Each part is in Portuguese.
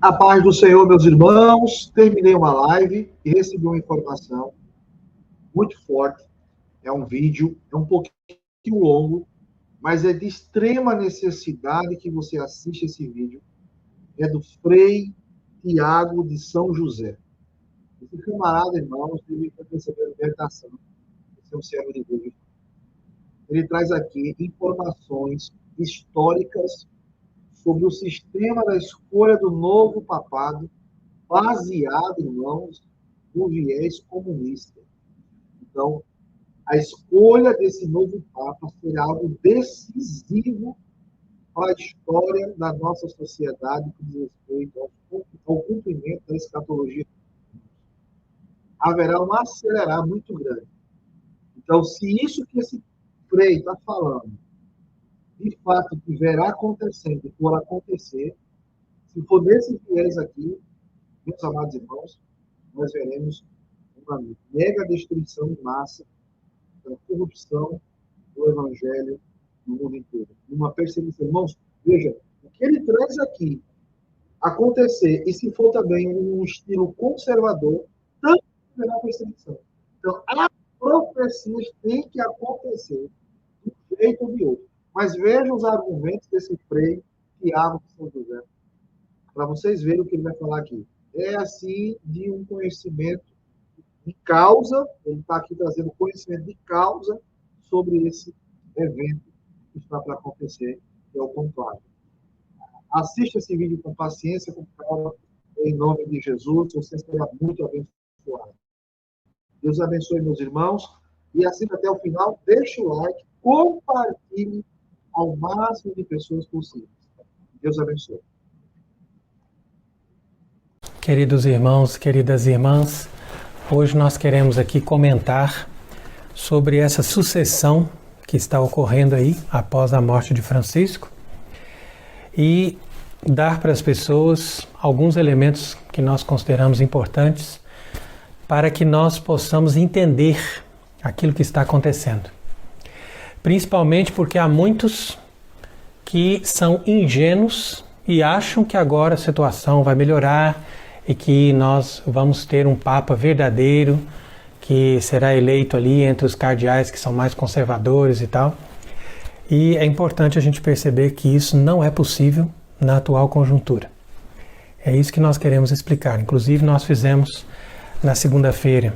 A paz do Senhor, meus irmãos. Terminei uma live e recebi uma informação muito forte. É um vídeo, é um pouquinho longo, mas é de extrema necessidade que você assista esse vídeo. É do Frei Tiago de São José. Esse camarada, irmãos, ele está recebendo libertação. Esse é um servo de Deus. Ele traz aqui informações históricas sobre o sistema da escolha do novo papado, baseado, irmãos, no viés comunista. Então, a escolha desse novo Papa será algo decisivo para a história da nossa sociedade que diz respeito ao cumprimento da escatologia. Haverá um acelerar muito grande. Então, se isso que esse Frei está falando, de fato, estiver acontecendo e for acontecer, se for desse viés aqui, meus amados irmãos, nós veremos uma mega destruição em massa da corrupção do evangelho no mundo inteiro. Uma perseguição. Irmãos, veja, o que ele traz aqui acontecer, e se for também um estilo conservador, também haverá perseguição. Então, as profecias têm que acontecer de um jeito ou de outro. Mas vejam os argumentos desse Frei Tiago de São José, para vocês verem o que ele vai falar aqui. É assim de um conhecimento de causa, ele está aqui trazendo conhecimento de causa sobre esse evento que está para acontecer, que é o conclave. Assista esse vídeo com paciência, com calma, em nome de Jesus, você será muito abençoado. Deus abençoe meus irmãos, e assim até o final, deixe o like, compartilhe ao máximo de pessoas possíveis. Deus abençoe. Queridos irmãos, queridas irmãs, hoje nós queremos aqui comentar sobre essa sucessão que está ocorrendo aí após a morte de Francisco e dar para as pessoas alguns elementos que nós consideramos importantes para que nós possamos entender aquilo que está acontecendo. Principalmente porque há muitos que são ingênuos e acham que agora a situação vai melhorar e que nós vamos ter um Papa verdadeiro que será eleito ali entre os cardeais que são mais conservadores e tal. E é importante a gente perceber que isso não é possível na atual conjuntura. É isso que nós queremos explicar. Inclusive nós fizemos na segunda-feira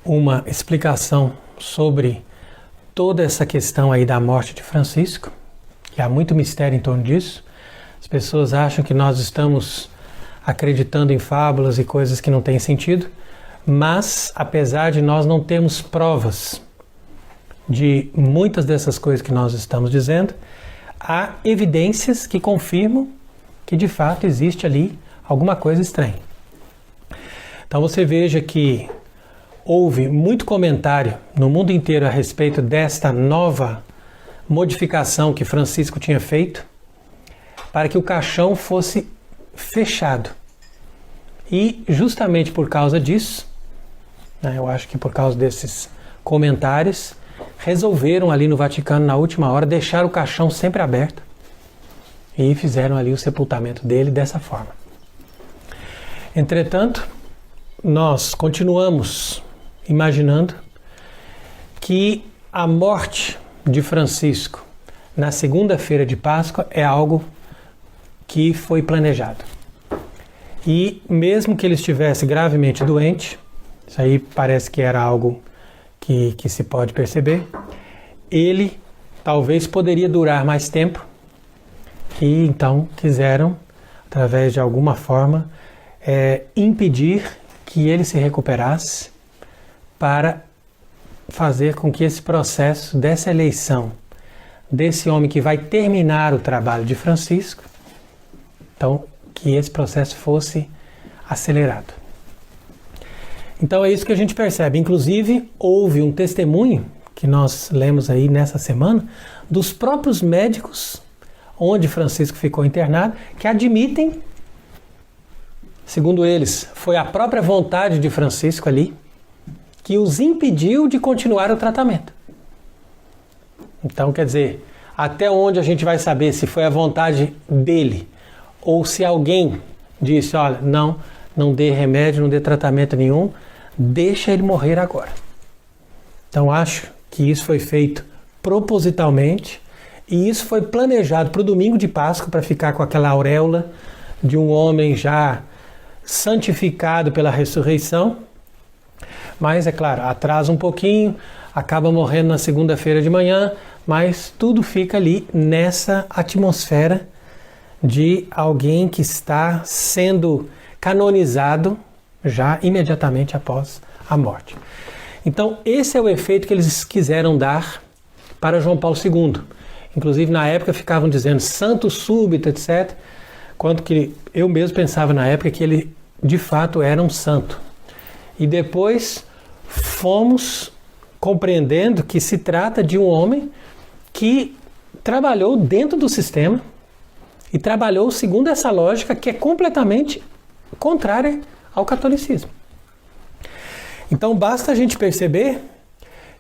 uma explicação sobre toda essa questão aí da morte de Francisco, que há muito mistério em torno disso. As pessoas acham que nós estamos acreditando em fábulas e coisas que não têm sentido, mas apesar de nós não termos provas de muitas dessas coisas que nós estamos dizendo, há evidências que confirmam que de fato existe ali alguma coisa estranha. Então você veja que houve muito comentário no mundo inteiro a respeito desta nova modificação que Francisco tinha feito para que o caixão fosse fechado. E justamente por causa disso, eu acho que por causa desses comentários, resolveram ali no Vaticano, na última hora, deixar o caixão sempre aberto e fizeram ali o sepultamento dele dessa forma. Entretanto, nós continuamos imaginando que a morte de Francisco na segunda-feira de Páscoa é algo que foi planejado. E mesmo que ele estivesse gravemente doente, isso aí parece que era algo que se pode perceber, ele talvez poderia durar mais tempo e então quiseram, através de alguma forma, impedir que ele se recuperasse para fazer com que esse processo dessa eleição desse homem que vai terminar o trabalho de Francisco, então que esse processo fosse acelerado. Então é isso que a gente percebe. Inclusive, houve um testemunho que nós lemos aí nessa semana dos próprios médicos onde Francisco ficou internado, que admitem, segundo eles, foi a própria vontade de Francisco ali que os impediu de continuar o tratamento. Então, quer dizer, até onde a gente vai saber se foi a vontade dele ou se alguém disse, olha, não dê remédio, não dê tratamento nenhum, deixa ele morrer agora. Então acho que isso foi feito propositalmente e isso foi planejado para o domingo de Páscoa, para ficar com aquela auréola de um homem já santificado pela ressurreição. Mas, é claro, atrasa um pouquinho, acaba morrendo na segunda-feira de manhã, mas tudo fica ali nessa atmosfera de alguém que está sendo canonizado já imediatamente após a morte. Então, esse é o efeito que eles quiseram dar para João Paulo II. Inclusive, na época, ficavam dizendo santo súbito, etc., quanto que eu mesmo pensava na época que ele, de fato, era um santo. E depois fomos compreendendo que se trata de um homem que trabalhou dentro do sistema e trabalhou segundo essa lógica que é completamente contrária ao catolicismo. Então basta a gente perceber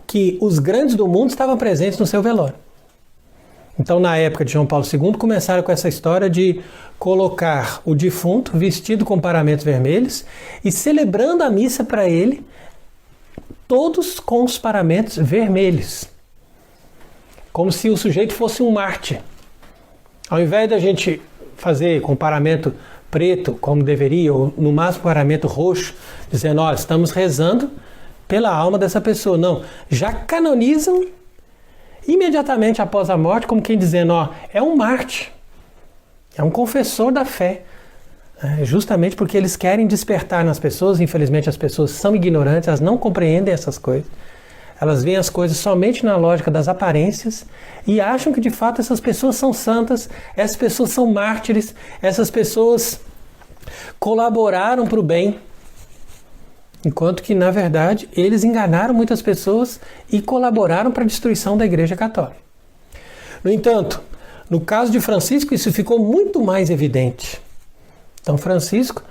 que os grandes do mundo estavam presentes no seu velório. Então, na época de João Paulo II, começaram com essa história de colocar o defunto vestido com paramentos vermelhos e celebrando a missa para ele, todos com os paramentos vermelhos. Como se o sujeito fosse um mártir. Ao invés da gente fazer com paramento preto, como deveria, ou no máximo paramento roxo, dizendo, olha, estamos rezando pela alma dessa pessoa. Não, já canonizam imediatamente após a morte, como quem dizendo, ó, é um mártir, é um confessor da fé. Justamente porque eles querem despertar nas pessoas, infelizmente as pessoas são ignorantes, elas não compreendem essas coisas. Elas veem as coisas somente na lógica das aparências e acham que de fato essas pessoas são santas, essas pessoas são mártires, essas pessoas colaboraram para o bem. Enquanto que, na verdade, eles enganaram muitas pessoas e colaboraram para a destruição da Igreja Católica. No entanto, no caso de Francisco, isso ficou muito mais evidente. Então, Francisco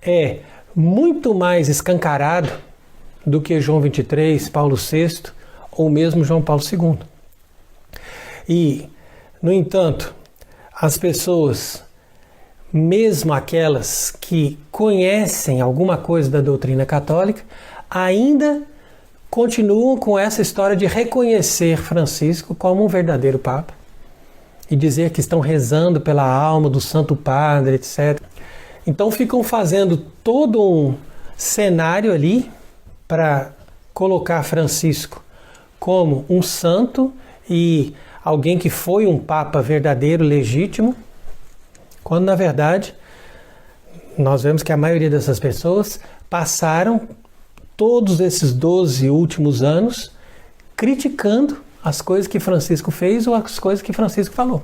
é muito mais escancarado do que João XXIII, Paulo VI ou mesmo João Paulo II. E, no entanto, as pessoas, mesmo aquelas que conhecem alguma coisa da doutrina católica, ainda continuam com essa história de reconhecer Francisco como um verdadeiro Papa e dizer que estão rezando pela alma do Santo Padre, etc. Então ficam fazendo todo um cenário ali para colocar Francisco como um santo e alguém que foi um Papa verdadeiro, legítimo, quando na verdade nós vemos que a maioria dessas pessoas passaram todos esses 12 últimos anos criticando as coisas que Francisco fez ou as coisas que Francisco falou.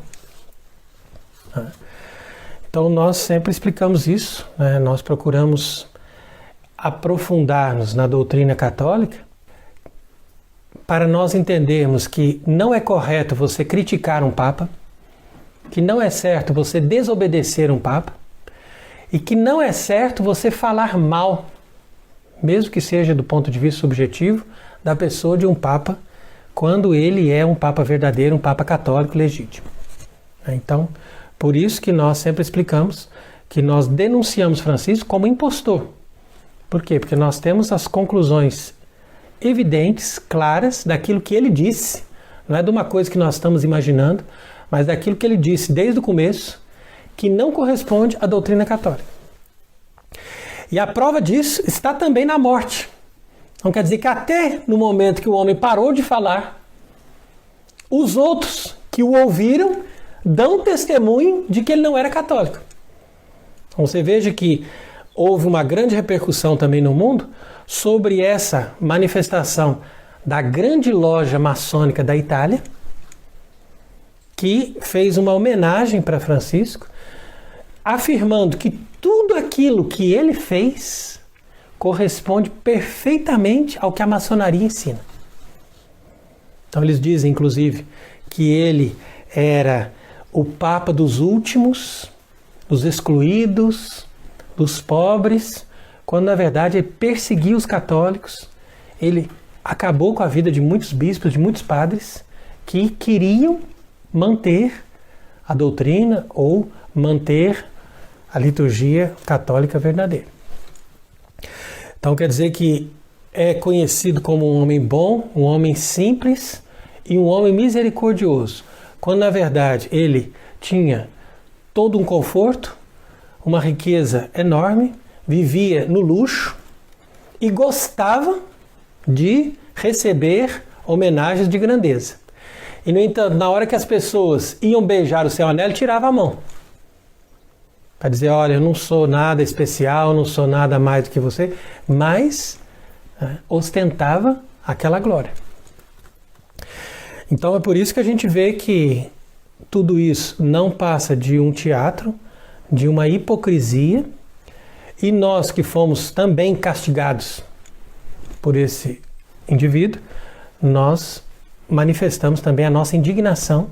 Então nós sempre explicamos isso, né? Nós procuramos aprofundar-nos na doutrina católica para nós entendermos que não é correto você criticar um Papa, que não é certo você desobedecer um Papa e que não é certo você falar mal, mesmo que seja do ponto de vista subjetivo, da pessoa de um Papa, quando ele é um Papa verdadeiro, um Papa católico legítimo. Então, por isso que nós sempre explicamos que nós denunciamos Francisco como impostor. Por quê? Porque nós temos as conclusões evidentes, claras, daquilo que ele disse, não é de uma coisa que nós estamos imaginando, mas daquilo que ele disse desde o começo, que não corresponde à doutrina católica. E a prova disso está também na morte. Então quer dizer que até no momento que o homem parou de falar, os outros que o ouviram dão testemunho de que ele não era católico. Então você veja que houve uma grande repercussão também no mundo sobre essa manifestação da grande loja maçônica da Itália, que fez uma homenagem para Francisco, afirmando que tudo aquilo que ele fez corresponde perfeitamente ao que a maçonaria ensina. Então eles dizem, inclusive, que ele era o Papa dos últimos, dos excluídos, dos pobres, quando na verdade ele perseguia os católicos, ele acabou com a vida de muitos bispos, de muitos padres que queriam manter a doutrina ou manter a liturgia católica verdadeira. Então quer dizer que é conhecido como um homem bom, um homem simples e um homem misericordioso, quando na verdade ele tinha todo um conforto, uma riqueza enorme, vivia no luxo e gostava de receber homenagens de grandeza. E no entanto, na hora que as pessoas iam beijar o seu anel, ele tirava a mão. Para dizer, olha, eu não sou nada especial, não sou nada mais do que você, mas ostentava aquela glória. Então é por isso que a gente vê que tudo isso não passa de um teatro, de uma hipocrisia, e nós que fomos também castigados por esse indivíduo, nós manifestamos também a nossa indignação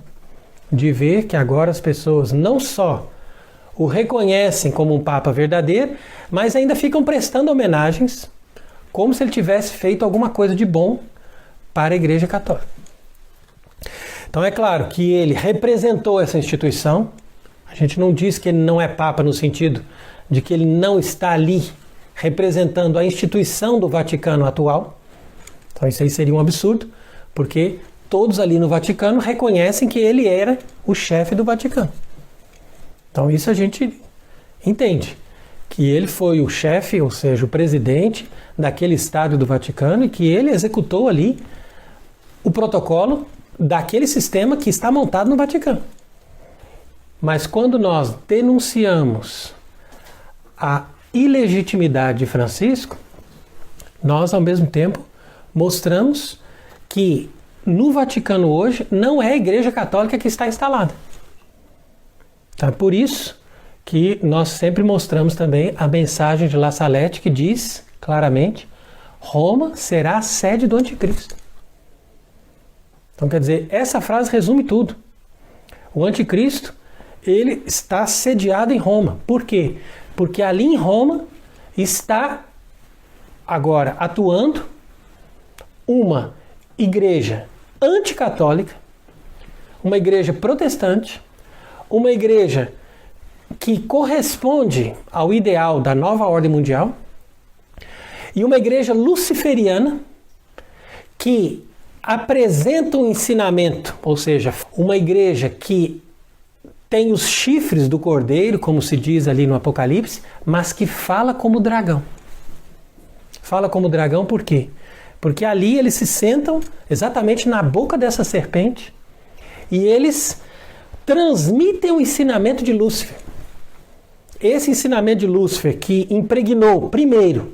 de ver que agora as pessoas não só o reconhecem como um Papa verdadeiro, mas ainda ficam prestando homenagens como se ele tivesse feito alguma coisa de bom para a Igreja Católica. Então é claro que ele representou essa instituição. A gente não diz que ele não é Papa no sentido de que ele não está ali representando a instituição do Vaticano atual. Então isso aí seria um absurdo, porque todos ali no Vaticano reconhecem que ele era o chefe do Vaticano. Então isso a gente entende, que ele foi o chefe, ou seja, o presidente daquele Estado do Vaticano e que ele executou ali o protocolo daquele sistema que está montado no Vaticano. Mas quando nós denunciamos a ilegitimidade de Francisco, nós ao mesmo tempo mostramos que no Vaticano hoje não é a Igreja Católica que está instalada. Então é por isso que nós sempre mostramos também a mensagem de La Salette que diz claramente: Roma será a sede do anticristo. Então quer dizer, essa frase resume tudo. O anticristo, ele está sediado em Roma. Por quê? Porque ali em Roma está agora atuando uma igreja anticatólica, uma igreja protestante, uma igreja que corresponde ao ideal da nova ordem mundial e uma igreja luciferiana que apresenta um ensinamento, ou seja, uma igreja que tem os chifres do cordeiro, como se diz ali no Apocalipse, mas que fala como dragão. Fala como dragão por quê? Porque ali eles se sentam exatamente na boca dessa serpente e eles transmitem o ensinamento de Lúcifer. Esse ensinamento de Lúcifer que impregnou, primeiro,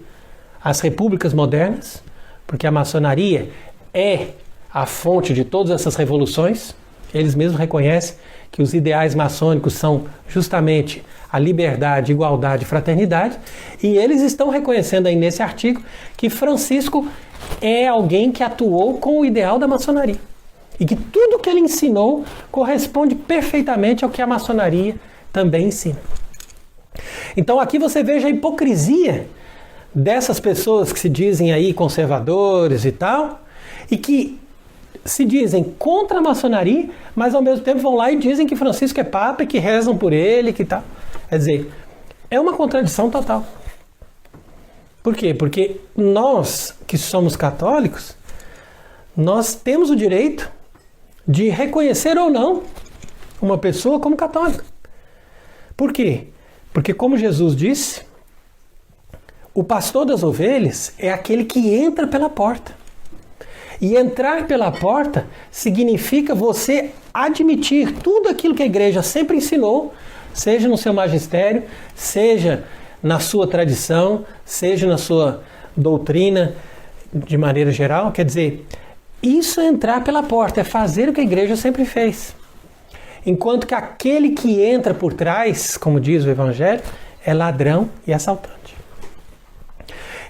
as repúblicas modernas, porque a maçonaria é a fonte de todas essas revoluções. Eles mesmos reconhecem que os ideais maçônicos são justamente a liberdade, igualdade e fraternidade, e eles estão reconhecendo aí nesse artigo que Francisco é alguém que atuou com o ideal da maçonaria e que tudo que ele ensinou corresponde perfeitamente ao que a maçonaria também ensina. Então aqui você veja a hipocrisia dessas pessoas que se dizem aí conservadores e tal, e que se dizem contra a maçonaria, mas ao mesmo tempo vão lá e dizem que Francisco é Papa e que rezam por ele, que tal. Quer dizer, é uma contradição total. Por quê? Porque nós que somos católicos, nós temos o direito de reconhecer ou não uma pessoa como católica. Por quê? Porque como Jesus disse, o pastor das ovelhas é aquele que entra pela porta. E entrar pela porta significa você admitir tudo aquilo que a igreja sempre ensinou, seja no seu magistério, seja na sua tradição, seja na sua doutrina de maneira geral. Quer dizer, isso é entrar pela porta, é fazer o que a igreja sempre fez. Enquanto que aquele que entra por trás, como diz o Evangelho, é ladrão e assaltante.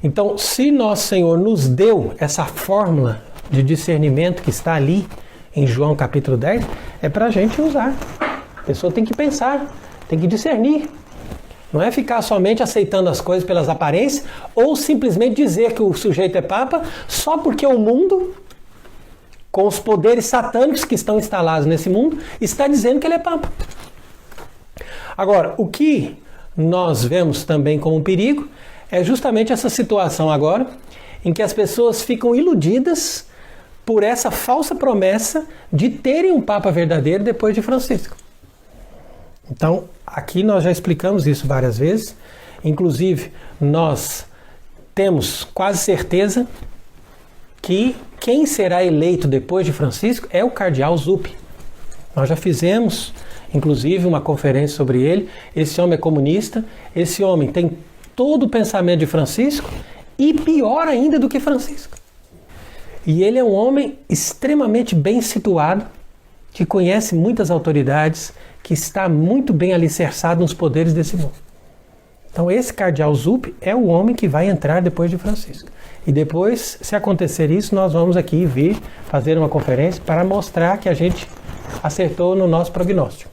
Então, se nosso Senhor nos deu essa fórmula de discernimento que está ali em João capítulo 10, é para a gente usar. A pessoa tem que pensar, tem que discernir. Não é ficar somente aceitando as coisas pelas aparências ou simplesmente dizer que o sujeito é Papa só porque o mundo, com os poderes satânicos que estão instalados nesse mundo, está dizendo que ele é Papa. Agora, o que nós vemos também como um perigo é justamente essa situação agora em que as pessoas ficam iludidas por essa falsa promessa de terem um Papa verdadeiro depois de Francisco. Então, aqui nós já explicamos isso várias vezes. Inclusive, nós temos quase certeza que quem será eleito depois de Francisco é o cardeal Zuppi. Nós já fizemos, inclusive, uma conferência sobre ele. Esse homem é comunista, esse homem tem todo o pensamento de Francisco e pior ainda do que Francisco. E ele é um homem extremamente bem situado, que conhece muitas autoridades, que está muito bem alicerçado nos poderes desse mundo. Então esse cardeal Zuppi é o homem que vai entrar depois de Francisco. E depois, se acontecer isso, nós vamos aqui vir fazer uma conferência para mostrar que a gente acertou no nosso prognóstico.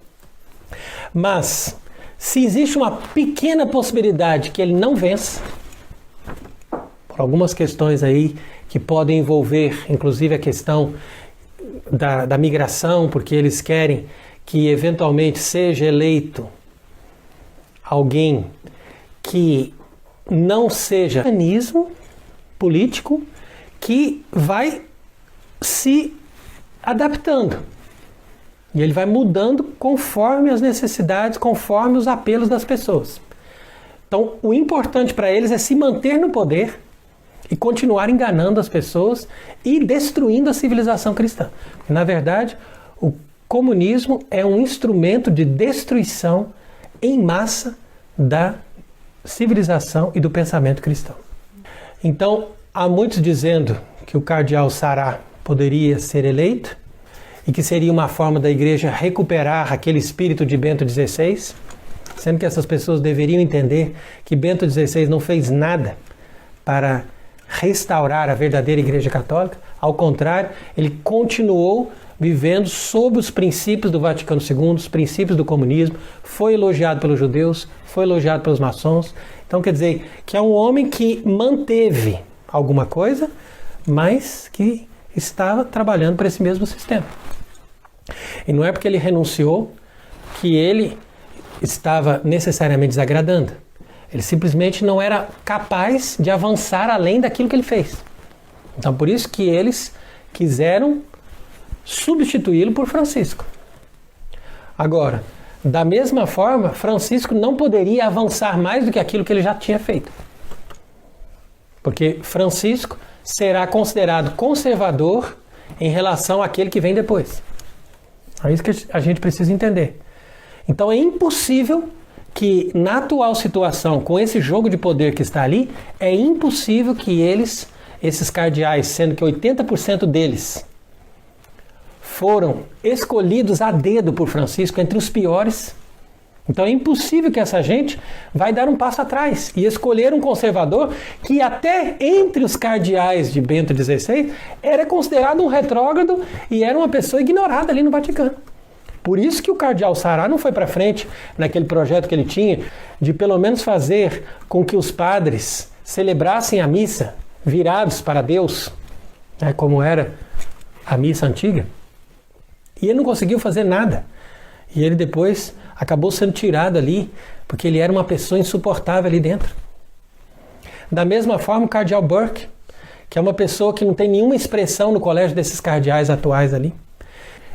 Mas, se existe uma pequena possibilidade que ele não vença, por algumas questões aí que podem envolver, inclusive a questão da migração, porque eles querem que eventualmente seja eleito alguém que não seja organismo político que vai se adaptando. E ele vai mudando conforme as necessidades, conforme os apelos das pessoas. Então, o importante para eles é se manter no poder e continuar enganando as pessoas e destruindo a civilização cristã. Na verdade, o comunismo é um instrumento de destruição em massa da civilização e do pensamento cristão. Então, há muitos dizendo que o cardeal Sará poderia ser eleito e que seria uma forma da igreja recuperar aquele espírito de Bento XVI, sendo que essas pessoas deveriam entender que Bento XVI não fez nada para restaurar a verdadeira Igreja Católica. Ao contrário, ele continuou vivendo sob os princípios do Vaticano II, os princípios do comunismo, foi elogiado pelos judeus, foi elogiado pelos maçons. Então quer dizer que é um homem que manteve alguma coisa, mas que estava trabalhando para esse mesmo sistema. E não é porque ele renunciou que ele estava necessariamente desagradando. Ele simplesmente não era capaz de avançar além daquilo que ele fez. Então por isso que eles quiseram substituí-lo por Francisco. Agora, da mesma forma, Francisco não poderia avançar mais do que aquilo que ele já tinha feito. Porque Francisco será considerado conservador em relação àquele que vem depois. É isso que a gente precisa entender. Então é impossível que na atual situação, com esse jogo de poder que está ali, é impossível que esses cardeais, sendo que 80% deles foram escolhidos a dedo por Francisco, entre os piores. Então é impossível que essa gente vai dar um passo atrás e escolher um conservador que até entre os cardeais de Bento XVI era considerado um retrógrado e era uma pessoa ignorada ali no Vaticano. Por isso que o cardeal Sará não foi para frente naquele projeto que ele tinha de pelo menos fazer com que os padres celebrassem a missa virados para Deus, né, como era a missa antiga. E ele não conseguiu fazer nada. E ele depois acabou sendo tirado ali, porque ele era uma pessoa insuportável ali dentro. Da mesma forma, o cardeal Burke, que é uma pessoa que não tem nenhuma expressão no colégio desses cardeais atuais ali.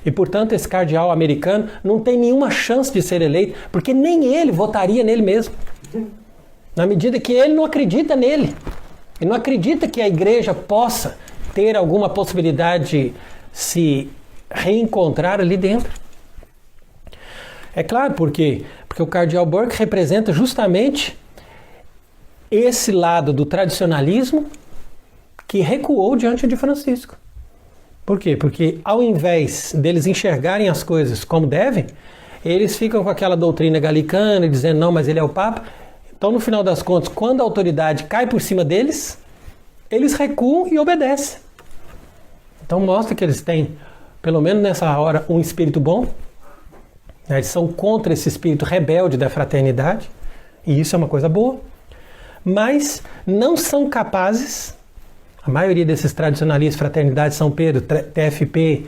E, portanto, esse cardeal americano não tem nenhuma chance de ser eleito, porque nem ele votaria nele mesmo. Na medida que ele não acredita nele. Ele não acredita que a igreja possa ter alguma possibilidade de se reencontrar ali dentro. É claro, por quê? Porque o cardeal Burke representa justamente esse lado do tradicionalismo que recuou diante de Francisco. Por quê? Porque ao invés deles enxergarem as coisas como devem, eles ficam com aquela doutrina galicana, dizendo, não, mas ele é o Papa. Então, no final das contas, quando a autoridade cai por cima deles, eles recuam e obedecem. Então, mostra que eles têm, pelo menos nessa hora, um espírito bom. Eles são contra esse espírito rebelde da fraternidade, e isso é uma coisa boa. Mas não são capazes, a maioria desses tradicionalistas, Fraternidade São Pedro, TFP,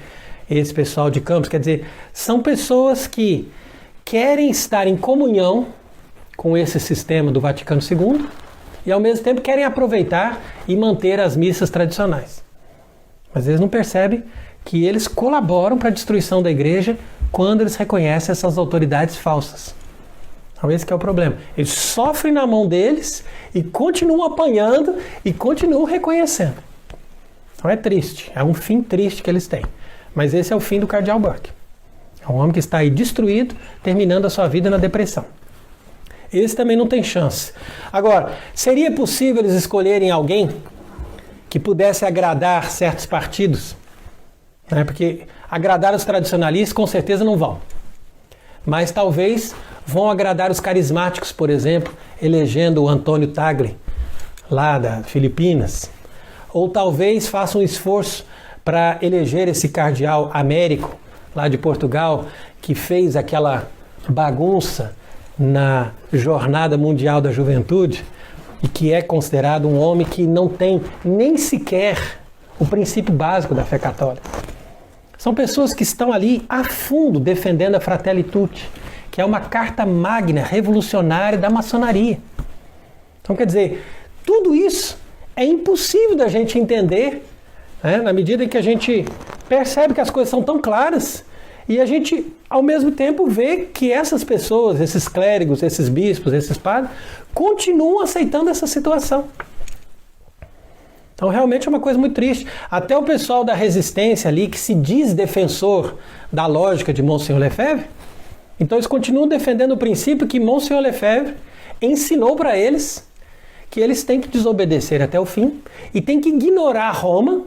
esse pessoal de Campos, quer dizer, são pessoas que querem estar em comunhão com esse sistema do Vaticano II e ao mesmo tempo querem aproveitar e manter as missas tradicionais. Mas eles não percebem que eles colaboram para a destruição da igreja quando eles reconhecem essas autoridades falsas. Então esse que é o problema. Eles sofrem na mão deles e continuam apanhando e continuam reconhecendo. Então é triste, é um fim triste que eles têm. Mas esse é o fim do Cardeal Burke. É um homem que está aí destruído, terminando a sua vida na depressão. Esse também não tem chance. Agora, seria possível eles escolherem alguém que pudesse agradar certos partidos? Né? Porque agradar os tradicionalistas com certeza não vão. Mas talvez vão agradar os carismáticos, por exemplo, elegendo o Antônio Tagle, lá da Filipinas. Ou talvez façam um esforço para eleger esse cardeal Américo, lá de Portugal, que fez aquela bagunça na Jornada Mundial da Juventude e que é considerado um homem que não tem nem sequer o princípio básico da fé católica. São pessoas que estão ali a fundo defendendo a Fratelli Tutti, que é uma carta magna, revolucionária da maçonaria. Então, quer dizer, tudo isso é impossível da gente entender, né, na medida em que a gente percebe que as coisas são tão claras e a gente, ao mesmo tempo, vê que essas pessoas, esses clérigos, esses bispos, esses padres, continuam aceitando essa situação. Então, realmente é uma coisa muito triste. Até o pessoal da resistência ali, que se diz defensor da lógica de Monsenhor Lefebvre, então eles continuam defendendo o princípio que Monsenhor Lefebvre ensinou para eles, que eles têm que desobedecer até o fim e têm que ignorar Roma.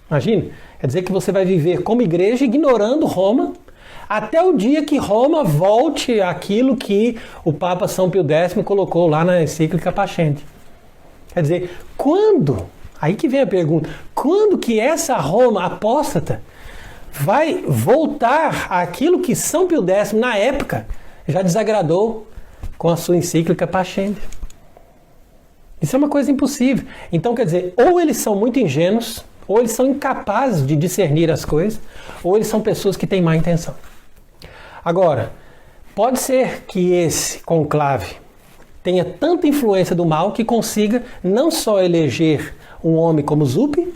Imagine, quer dizer que você vai viver como igreja ignorando Roma até o dia que Roma volte àquilo que o Papa São Pio X colocou lá na encíclica Pascendi. Quer dizer, quando, aí que vem a pergunta, quando que essa Roma apóstata vai voltar àquilo que São Pio X, na época, já desagradou com a sua encíclica Pascendi? Isso é uma coisa impossível. Então, quer dizer, ou eles são muito ingênuos, ou eles são incapazes de discernir as coisas, ou eles são pessoas que têm má intenção. Agora, pode ser que esse conclave tenha tanta influência do mal que consiga não só eleger um homem como Zuppi,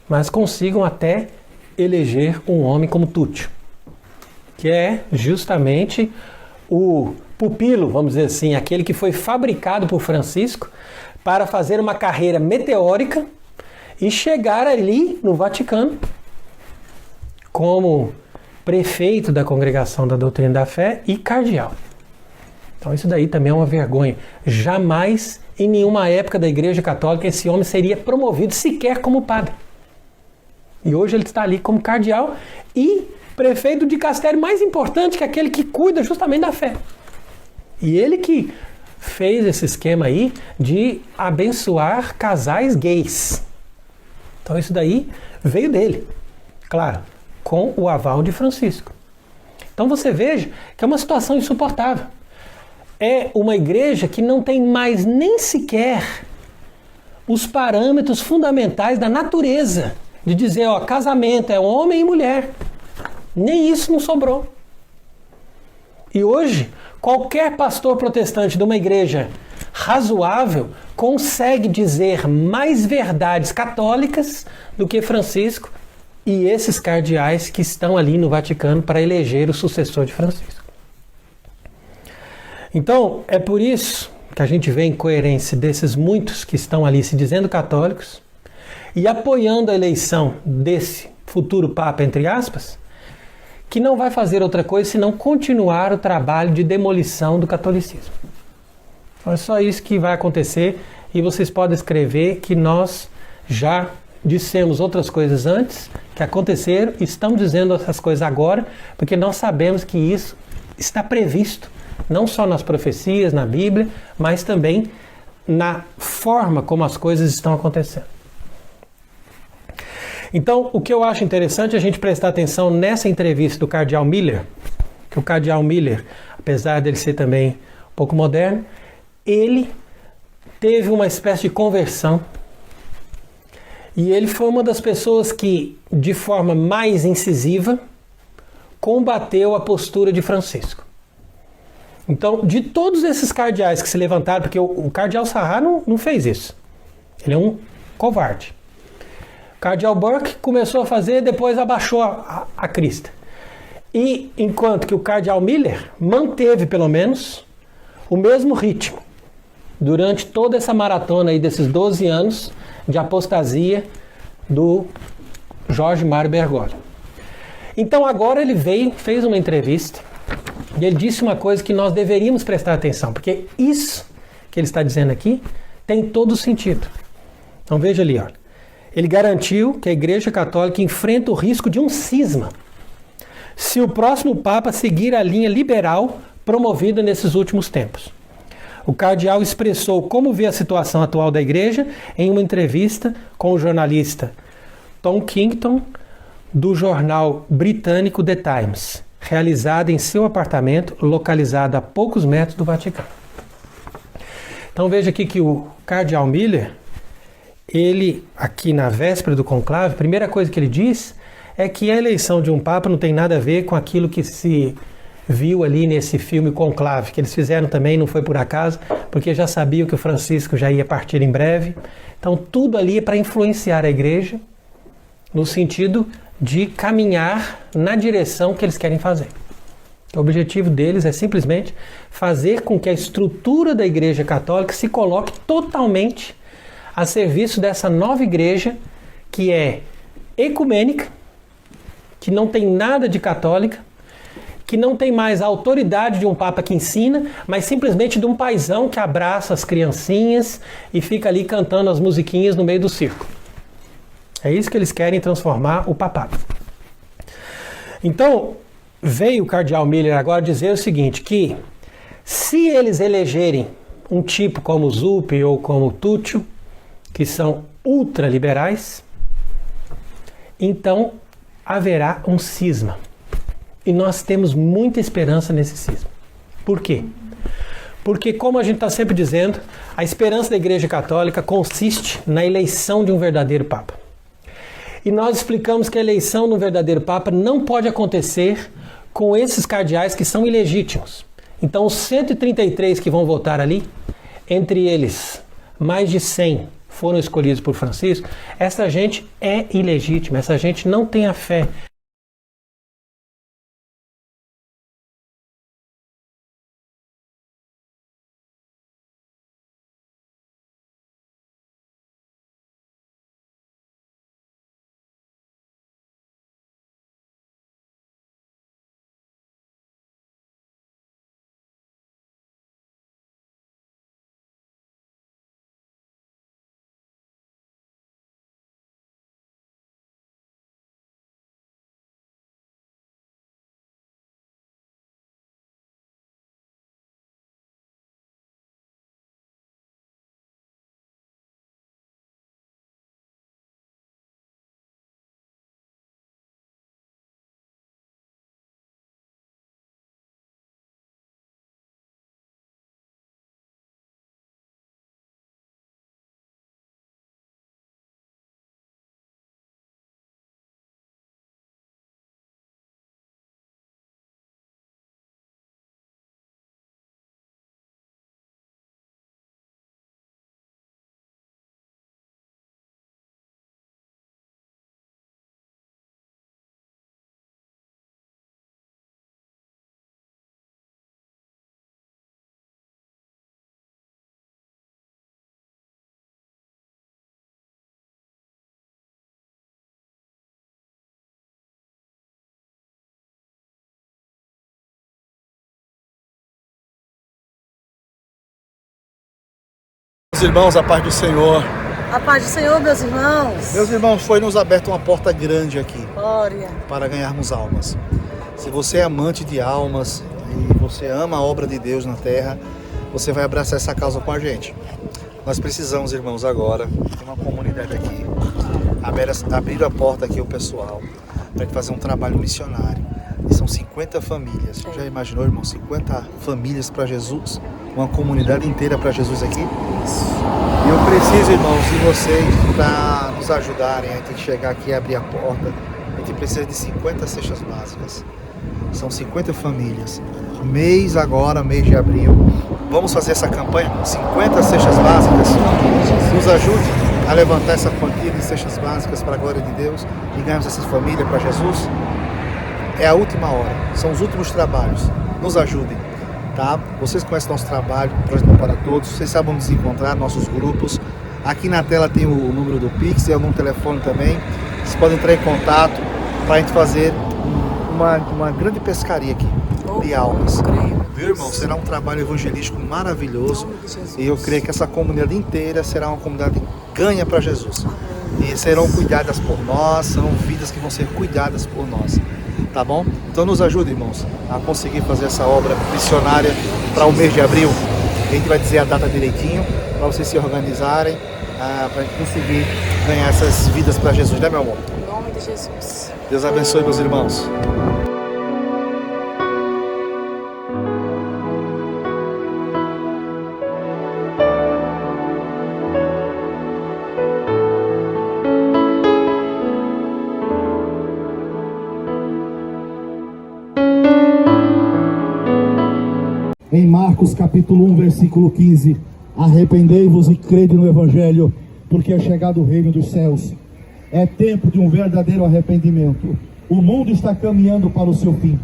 mas consigam até eleger um homem como Tuccio, que é justamente o pupilo, vamos dizer assim, aquele que foi fabricado por Francisco para fazer uma carreira meteórica e chegar ali no Vaticano como prefeito da Congregação da Doutrina da Fé e cardeal. Então isso daí também é uma vergonha. Jamais, em nenhuma época da Igreja Católica, esse homem seria promovido sequer como padre. E hoje ele está ali como cardeal e prefeito do dicastério mais importante, que é aquele que cuida justamente da fé. E ele que fez esse esquema aí de abençoar casais gays. Então isso daí veio dele. Claro, com o aval de Francisco. Então você veja que é uma situação insuportável. É uma igreja que não tem mais nem sequer os parâmetros fundamentais da natureza. De dizer, ó, casamento é homem e mulher. Nem isso não sobrou. E hoje, qualquer pastor protestante de uma igreja razoável consegue dizer mais verdades católicas do que Francisco e esses cardeais que estão ali no Vaticano para eleger o sucessor de Francisco. Então, é por isso que a gente vê a incoerência desses muitos que estão ali se dizendo católicos e apoiando a eleição desse futuro Papa, entre aspas, que não vai fazer outra coisa senão continuar o trabalho de demolição do catolicismo. Então é só isso que vai acontecer e vocês podem escrever que nós já dissemos outras coisas antes que aconteceram e estamos dizendo essas coisas agora porque nós sabemos que isso está previsto não só nas profecias, na Bíblia, mas também na forma como as coisas estão acontecendo. Então, o que eu acho interessante é a gente prestar atenção nessa entrevista do Cardeal Miller, que o Cardeal Miller, apesar dele ser também um pouco moderno, ele teve uma espécie de conversão e ele foi uma das pessoas que, de forma mais incisiva, combateu a postura de Francisco. Então, de todos esses cardeais que se levantaram, porque o cardeal Sarrat não fez isso. Ele é um covarde. O cardeal Burke começou a fazer, depois abaixou a crista. E enquanto que o cardeal Miller manteve, pelo menos, o mesmo ritmo durante toda essa maratona aí desses 12 anos de apostasia do Jorge Mário Bergoglio. Então agora ele veio, fez uma entrevista e ele disse uma coisa que nós deveríamos prestar atenção, porque isso que ele está dizendo aqui tem todo o sentido. Então veja ali, ó. Ele garantiu que a Igreja Católica enfrenta o risco de um cisma se o próximo Papa seguir a linha liberal promovida nesses últimos tempos. O cardeal expressou como vê a situação atual da Igreja em uma entrevista com o jornalista Tom Kington, do jornal britânico The Times, realizada em seu apartamento, localizado a poucos metros do Vaticano. Então veja aqui que o cardeal Miller, ele, aqui na véspera do conclave, a primeira coisa que ele diz é que a eleição de um Papa não tem nada a ver com aquilo que se viu ali nesse filme Conclave, que eles fizeram também, não foi por acaso, porque já sabiam que o Francisco já ia partir em breve. Então tudo ali é para influenciar a Igreja no sentido de caminhar na direção que eles querem fazer. O objetivo deles é simplesmente fazer com que a estrutura da Igreja Católica se coloque totalmente a serviço dessa nova igreja que é ecumênica, que não tem nada de católica, que não tem mais a autoridade de um Papa que ensina, mas simplesmente de um paizão que abraça as criancinhas e fica ali cantando as musiquinhas no meio do circo. É isso que eles querem transformar o papado. Então, veio o cardeal Miller agora dizer o seguinte, que se eles elegerem um tipo como Zuppi ou como Tuccio, que são ultraliberais, então haverá um cisma. E nós temos muita esperança nesse cisma. Por quê? Porque, como a gente está sempre dizendo, a esperança da Igreja Católica consiste na eleição de um verdadeiro Papa. E nós explicamos que a eleição de um verdadeiro Papa não pode acontecer com esses cardeais que são ilegítimos. Então, os 133 que vão votar ali, entre eles, mais de 100 foram escolhidos por Francisco, essa gente é ilegítima, essa gente não tem a fé. Meus irmãos, a paz do Senhor. A paz do Senhor, meus irmãos. Meus irmãos, foi nos aberta uma porta grande aqui. Glória. Para ganharmos almas. Se você é amante de almas e você ama a obra de Deus na terra, você vai abraçar essa causa com a gente. Nós precisamos, irmãos, agora, tem uma comunidade aqui. Abrir a porta aqui o pessoal para fazer um trabalho missionário. E são 50 famílias. Já imaginou, irmão? 50 famílias para Jesus? Uma comunidade inteira para Jesus aqui? E eu preciso, irmãos, de vocês para nos ajudarem a gente chegar aqui e abrir a porta. A gente precisa de 50 cestas básicas. São 50 famílias. mês agora, mês de abril. Vamos fazer essa campanha com 50 cestas básicas. Nos ajude a levantar essa quantia de cestas básicas para a glória de Deus e ganharmos essa família para Jesus. É a última hora, são os últimos trabalhos. Nos ajudem, tá? Vocês conhecem nosso trabalho, Projeto para Todos. Vocês sabem nos encontrar, nossos grupos. Aqui na tela tem o número do Pix, é um telefone também. Vocês podem entrar em contato para a gente fazer uma grande pescaria aqui de almas. Viu, irmão? Será um trabalho evangelístico maravilhoso. E eu creio que essa comunidade inteira será uma comunidade que ganha para Jesus. E serão cuidadas por nós, são vidas que vão ser cuidadas por nós. Tá bom? Então nos ajude, irmãos, a conseguir fazer essa obra missionária para o mês de abril. A gente vai dizer a data direitinho, para vocês se organizarem, para a gente conseguir ganhar essas vidas para Jesus, né, meu amor? Em nome de Jesus. Deus abençoe, meus irmãos. Em Marcos capítulo 1, versículo 15, arrependei-vos e crede no Evangelho, porque é chegado o reino dos céus. É tempo de um verdadeiro arrependimento. O mundo está caminhando para o seu fim.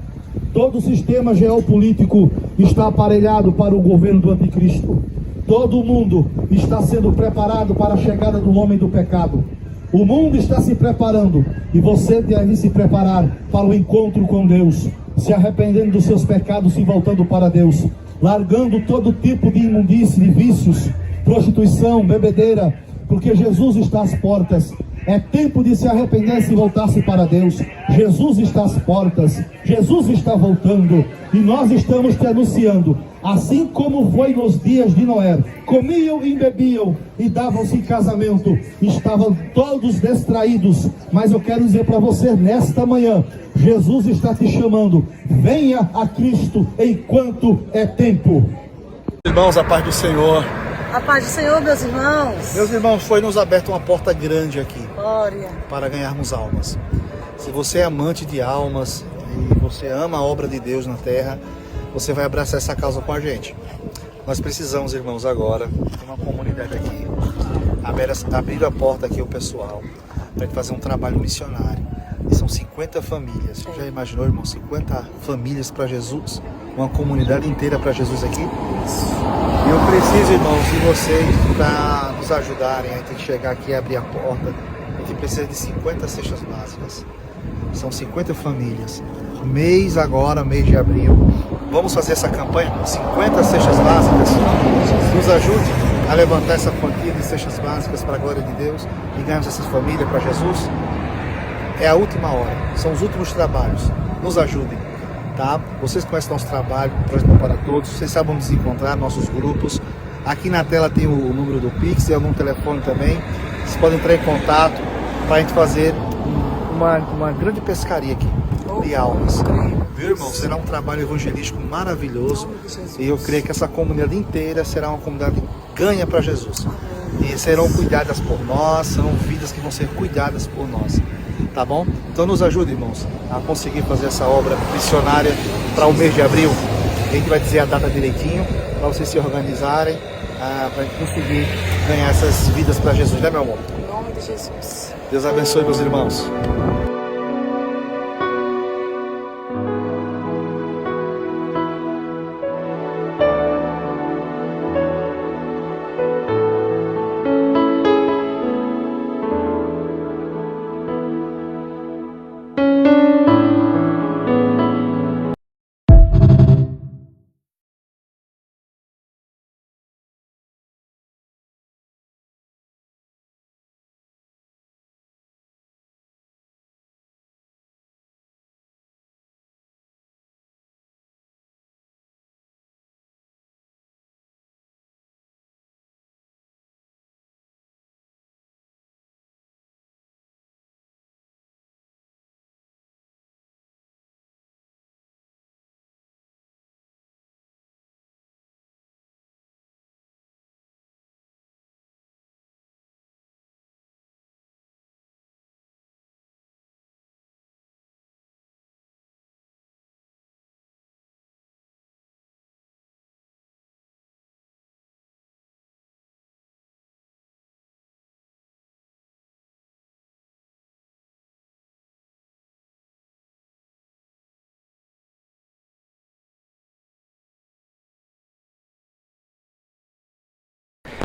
Todo o sistema geopolítico está aparelhado para o governo do anticristo. Todo mundo está sendo preparado para a chegada do homem do pecado. O mundo está se preparando e você deve se preparar para o encontro com Deus, se arrependendo dos seus pecados e voltando para Deus, largando todo tipo de imundície, de vícios, prostituição, bebedeira, porque Jesus está às portas. É tempo de se arrepender e voltar-se para Deus. Jesus está às portas, Jesus está voltando, e nós estamos te anunciando, assim como foi nos dias de Noé: comiam e bebiam e davam-se em casamento, estavam todos distraídos. Mas eu quero dizer para você nesta manhã, Jesus está te chamando, venha a Cristo enquanto é tempo. Irmãos, a paz do Senhor. A paz do Senhor, meus irmãos. Meus irmãos, foi nos aberto uma porta grande aqui Glória. para ganharmos almas. Se você é amante de almas e você ama a obra de Deus na terra, você vai abraçar essa causa com a gente. Nós precisamos, irmãos, agora de uma comunidade aqui, abrir a porta aqui ao pessoal, para gente fazer um trabalho missionário. E são 50 famílias. Você já imaginou, irmão, 50 famílias para Jesus? Uma comunidade inteira para Jesus aqui? E eu preciso, irmãos, de vocês para nos ajudarem a gente chegar aqui e abrir a porta. A gente precisa de 50 cestas básicas. São 50 famílias. Mês agora, mês de abril. Vamos fazer essa campanha com 50 cestas básicas. Nos ajude a levantar essa quantia de cestas básicas para a glória de Deus e ganharmos essas famílias para Jesus. É a última hora, são os últimos trabalhos. Nos ajudem, tá? Vocês conhecem nosso trabalho, Projeto para Todos. Vocês sabem nos encontrar, nossos grupos. Aqui na tela tem o número do Pix, é um telefone também. Vocês podem entrar em contato para a gente fazer uma grande pescaria aqui de almas. Viu, irmão? Será um trabalho evangelístico maravilhoso. E eu creio que essa comunidade inteira será uma comunidade que ganha para Jesus. E serão cuidadas por nós, são vidas que vão ser cuidadas por nós. Tá bom? Então nos ajude, irmãos, a conseguir fazer essa obra missionária para o mês de abril. A gente vai dizer a data direitinho, para vocês se organizarem, para a gente conseguir ganhar essas vidas para Jesus, né, meu amor? Em nome de Jesus. Deus abençoe, meus irmãos.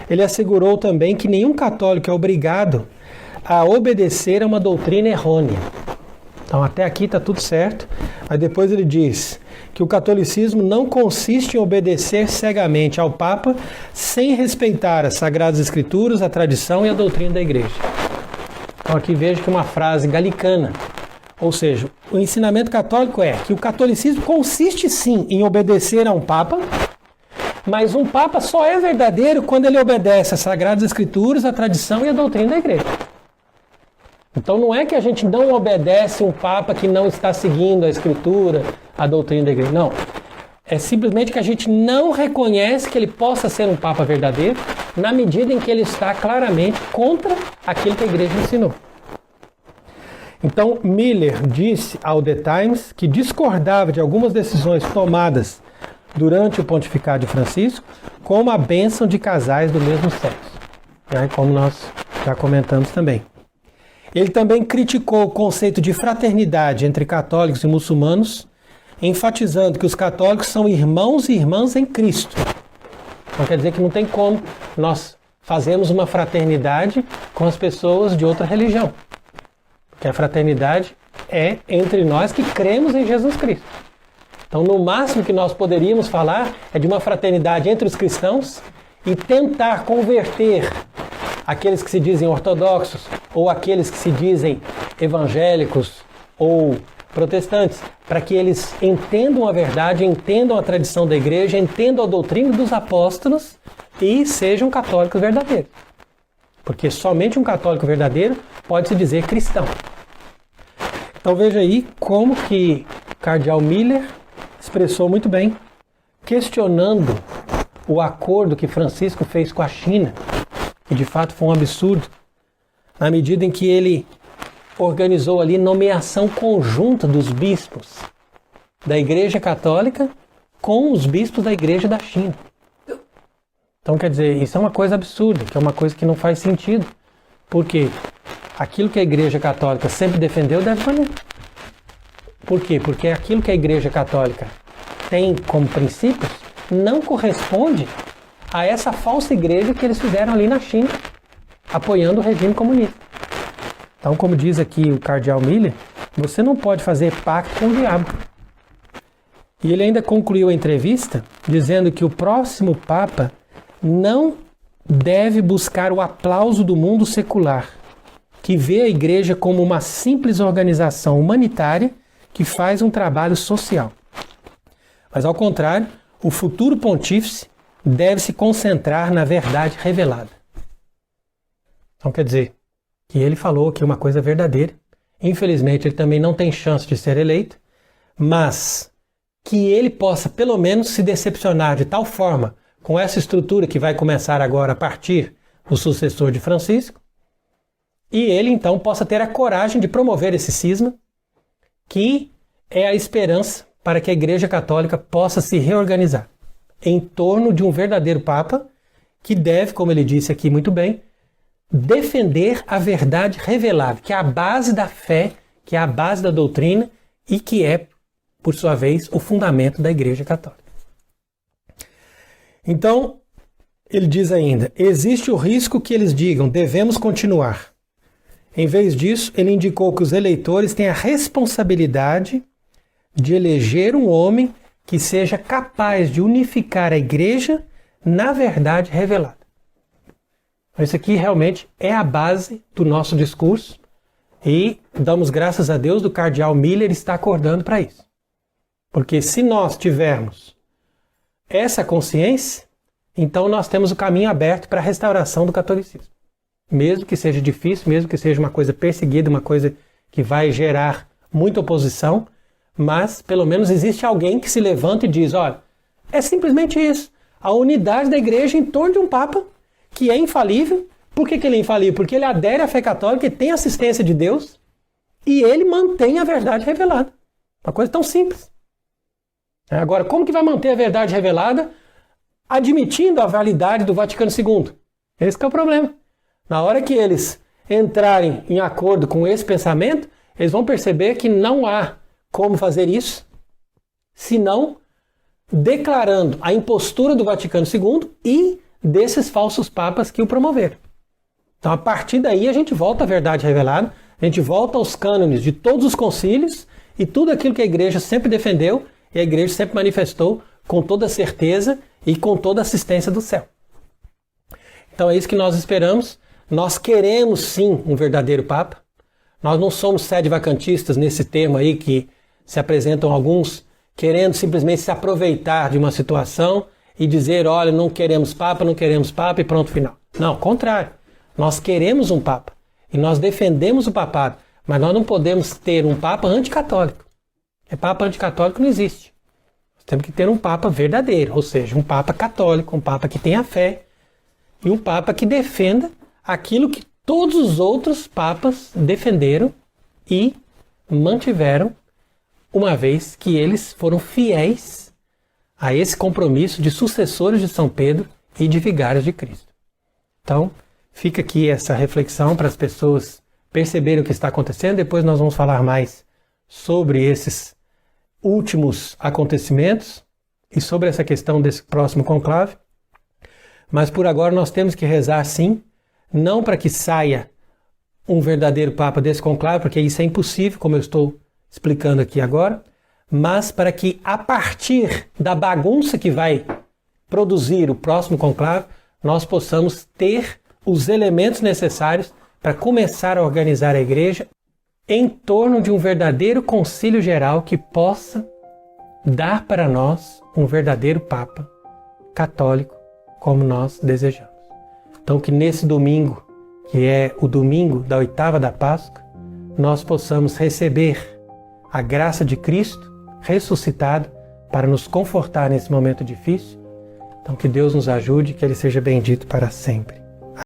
ele assegurou também que nenhum católico é obrigado a obedecer a uma doutrina errônea. Então até aqui está tudo certo, mas depois ele diz que o catolicismo não consiste em obedecer cegamente ao Papa sem respeitar as Sagradas Escrituras, a tradição e a doutrina da Igreja. Então aqui vejo que é uma frase galicana, ou seja, o ensinamento católico é que o catolicismo consiste sim em obedecer a um Papa, mas um Papa só é verdadeiro quando ele obedece às Sagradas Escrituras, a tradição e a doutrina da Igreja. Então não é que a gente não obedece um Papa que não está seguindo a Escritura, a doutrina da Igreja. Não. É simplesmente que a gente não reconhece que ele possa ser um Papa verdadeiro na medida em que ele está claramente contra aquilo que a Igreja ensinou. Então Miller disse ao The Times que discordava de algumas decisões tomadas durante o pontificado de Francisco como a bênção de casais do mesmo sexo, né? Como nós já comentamos também. Ele também criticou o conceito de fraternidade entre católicos e muçulmanos, enfatizando que os católicos são irmãos e irmãs em Cristo. Então quer dizer que não tem como nós fazermos uma fraternidade com as pessoas de outra religião. Porque a fraternidade é entre nós que cremos em Jesus Cristo. Então no máximo que nós poderíamos falar é de uma fraternidade entre os cristãos e tentar converter aqueles que se dizem ortodoxos ou aqueles que se dizem evangélicos ou protestantes, para que eles entendam a verdade, entendam a tradição da igreja, entendam a doutrina dos apóstolos e sejam católicos verdadeiros. Porque somente um católico verdadeiro pode se dizer cristão. Então veja aí como que o cardeal Miller expressou muito bem, questionando o acordo que Francisco fez com a China, que de fato foi um absurdo, na medida em que ele organizou ali nomeação conjunta dos bispos da Igreja Católica com os bispos da Igreja da China. Então, quer dizer, isso é uma coisa absurda, que é uma coisa que não faz sentido, porque aquilo que a Igreja Católica sempre defendeu deve valer. Por quê? Porque aquilo que a Igreja Católica tem como princípios não corresponde a essa falsa igreja que eles fizeram ali na China, apoiando o regime comunista. Então, como diz aqui o cardeal Miller, você não pode fazer pacto com o diabo. E ele ainda concluiu a entrevista dizendo que o próximo Papa não deve buscar o aplauso do mundo secular, que vê a igreja como uma simples organização humanitária que faz um trabalho social. Mas, ao contrário, o futuro pontífice deve se concentrar na verdade revelada. Então quer dizer que ele falou que é uma coisa verdadeira. Infelizmente ele também não tem chance de ser eleito, mas que ele possa pelo menos se decepcionar de tal forma com essa estrutura que vai começar agora a partir do sucessor de Francisco, e ele então possa ter a coragem de promover esse cisma, que é a esperança para que a Igreja Católica possa se reorganizar em torno de um verdadeiro Papa que deve, como ele disse aqui muito bem, defender a verdade revelada, que é a base da fé, que é a base da doutrina e que é, por sua vez, o fundamento da Igreja Católica. Então, ele diz ainda, existe o risco que eles digam, devemos continuar. Em vez disso, ele indicou que os eleitores têm a responsabilidade de eleger um homem que seja capaz de unificar a igreja na verdade revelada. Isso aqui realmente é a base do nosso discurso e damos graças a Deus do cardeal Miller estar acordando para isso. Porque se nós tivermos essa consciência, então nós temos o caminho aberto para a restauração do catolicismo. Mesmo que seja difícil, mesmo que seja uma coisa perseguida, uma coisa que vai gerar muita oposição, mas pelo menos existe alguém que se levanta e diz, olha, é simplesmente isso, a unidade da igreja em torno de um Papa que é infalível. Por que ele é infalível? Porque ele adere à fé católica, ele tem assistência de Deus e ele mantém a verdade revelada. Uma coisa tão simples. Agora, como que vai manter a verdade revelada admitindo a validade do Vaticano II? Esse que é o problema. Na hora que eles entrarem em acordo com esse pensamento, eles vão perceber que não há como fazer isso, senão declarando a impostura do Vaticano II e desses falsos papas que o promoveram. Então, a partir daí, a gente volta à verdade revelada, a gente volta aos cânones de todos os concílios e tudo aquilo que a igreja sempre defendeu e a igreja sempre manifestou com toda certeza e com toda assistência do céu. Então, é isso que nós esperamos. Nós queremos, sim, um verdadeiro papa. Nós não somos sede-vacantistas nesse termo aí que se apresentam alguns querendo simplesmente se aproveitar de uma situação e dizer, olha, não queremos papa e pronto, final. Não, ao contrário. Nós queremos um papa e nós defendemos o papado, mas nós não podemos ter um papa anticatólico. Papa anticatólico não existe. Nós temos que ter um papa verdadeiro, ou seja, um papa católico, um papa que tenha fé e um papa que defenda aquilo que todos os outros papas defenderam e mantiveram, uma vez que eles foram fiéis a esse compromisso de sucessores de São Pedro e de vigários de Cristo. Então, fica aqui essa reflexão para as pessoas perceberem o que está acontecendo. Depois nós vamos falar mais sobre esses últimos acontecimentos e sobre essa questão desse próximo conclave. Mas por agora nós temos que rezar sim, não para que saia um verdadeiro papa desse conclave, porque isso é impossível, como eu estou explicando aqui agora, mas para que a partir da bagunça que vai produzir o próximo conclave, nós possamos ter os elementos necessários para começar a organizar a igreja em torno de um verdadeiro concílio geral que possa dar para nós um verdadeiro papa católico como nós desejamos. Então que nesse domingo, que é o domingo da oitava da Páscoa, nós possamos receber a graça de Cristo ressuscitado para nos confortar nesse momento difícil. Então que Deus nos ajude, que Ele seja bendito para sempre.